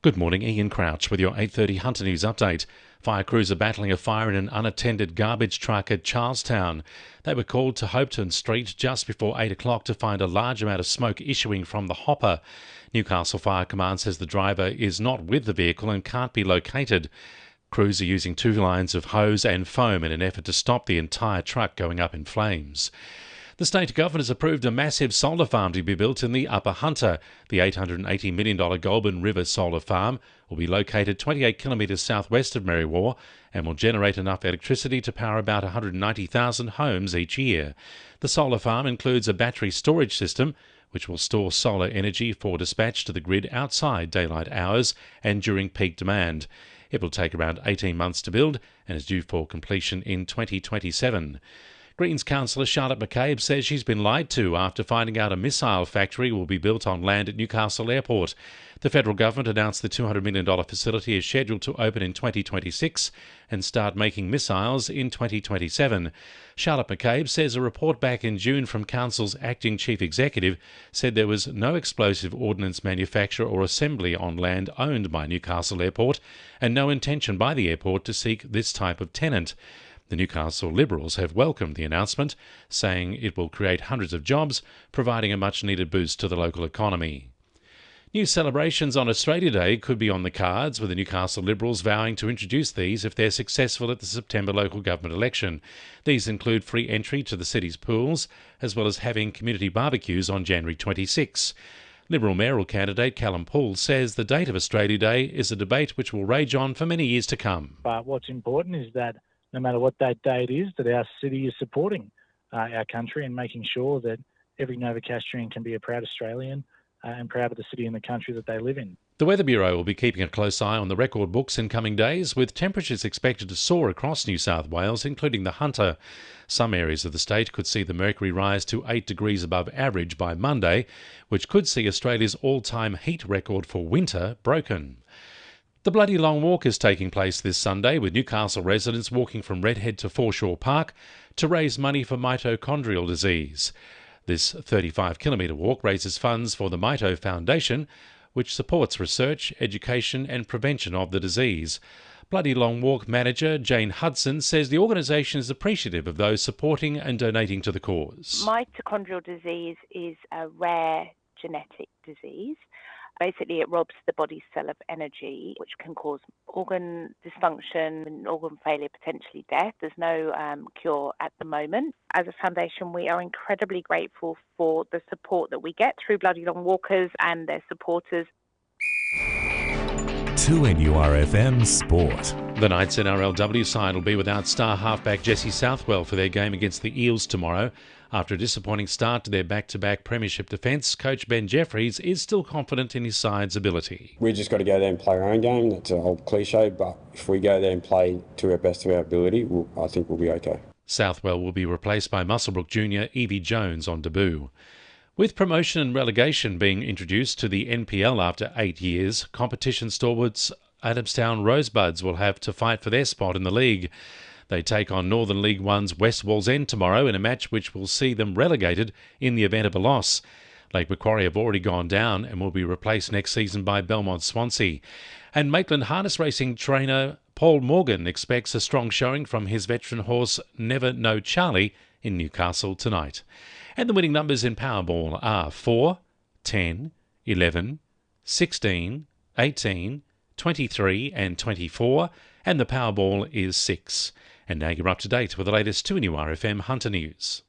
Good morning, Ian Crouch with your 8:30 Hunter News update. Fire crews are battling a fire in an unattended garbage truck at Charlestown. They were called to Hopeton Street just before 8 o'clock to find a large amount of smoke issuing from the hopper. Newcastle Fire Command says the driver is not with the vehicle and can't be located. Crews are using 2 lines of hose and foam in an effort to stop the entire truck going up in flames. The state government has approved a massive solar farm to be built in the Upper Hunter. The $880 million Goulburn River Solar Farm will be located 28 kilometres southwest of Merriwa and will generate enough electricity to power about 190,000 homes each year. The solar farm includes a battery storage system which will store solar energy for dispatch to the grid outside daylight hours and during peak demand. It will take around 18 months to build and is due for completion in 2027. Greens councillor Charlotte McCabe says she's been lied to after finding out a missile factory will be built on land at Newcastle Airport. The federal government announced the $200 million facility is scheduled to open in 2026 and start making missiles in 2027. Charlotte McCabe says a report back in June from Council's acting chief executive said there was no explosive ordnance manufacturer or assembly on land owned by Newcastle Airport and no intention by the airport to seek this type of tenant. The Newcastle Liberals have welcomed the announcement, saying it will create hundreds of jobs, providing a much-needed boost to the local economy. New celebrations on Australia Day could be on the cards, with the Newcastle Liberals vowing to introduce these if they're successful at the September local government election. These include free entry to the city's pools, as well as having community barbecues on January 26. Liberal mayoral candidate Callum Poole says the date of Australia Day is a debate which will rage on for many years to come. But what's important is that no matter what that date is, that our city is supporting our country and making sure that every Novocastrian can be a proud Australian and proud of the city and the country that they live in. The Weather Bureau will be keeping a close eye on the record books in coming days, with temperatures expected to soar across New South Wales, including the Hunter. Some areas of the state could see the mercury rise to 8 degrees above average by Monday, which could see Australia's all-time heat record for winter broken. The Bloody Long Walk is taking place this Sunday, with Newcastle residents walking from Redhead to Foreshore Park to raise money for mitochondrial disease. This 35-kilometre walk raises funds for the Mito Foundation, which supports research, education and prevention of the disease. Bloody Long Walk manager Jane Hudson says the organisation is appreciative of those supporting and donating to the cause. Mitochondrial disease is a rare genetic disease. Basically, it robs the body's cell of energy, which can cause organ dysfunction and organ failure, potentially death. There's no cure at the moment. As a foundation, we are incredibly grateful for the support that we get through Bloody Long Walkers and their supporters. 2NURFM Sport. The Knights NRLW side will be without star halfback Jesse Southwell for their game against the Eels tomorrow. After a disappointing start to their back-to-back premiership defence, coach Ben Jeffries is still confident in his side's ability. We just got to go there and play our own game. That's a whole cliche, but if we go there and play to our best of our ability, I think we'll be okay. Southwell will be replaced by Musselbrook Junior Evie Jones on debut. With promotion and relegation being introduced to the NPL after 8 years, competition stalwarts Adamstown Rosebuds will have to fight for their spot in the league. They take on Northern League One's West Wallsend tomorrow in a match which will see them relegated in the event of a loss. Lake Macquarie have already gone down and will be replaced next season by Belmont Swansea. And Maitland harness racing trainer Paul Morgan expects a strong showing from his veteran horse Never Know Charlie in Newcastle tonight. And the winning numbers in Powerball are 4, 10, 11, 16, 18, 23 and 24, and the Powerball is 6. And now you're up to date with the latest 2NURFM Hunter News.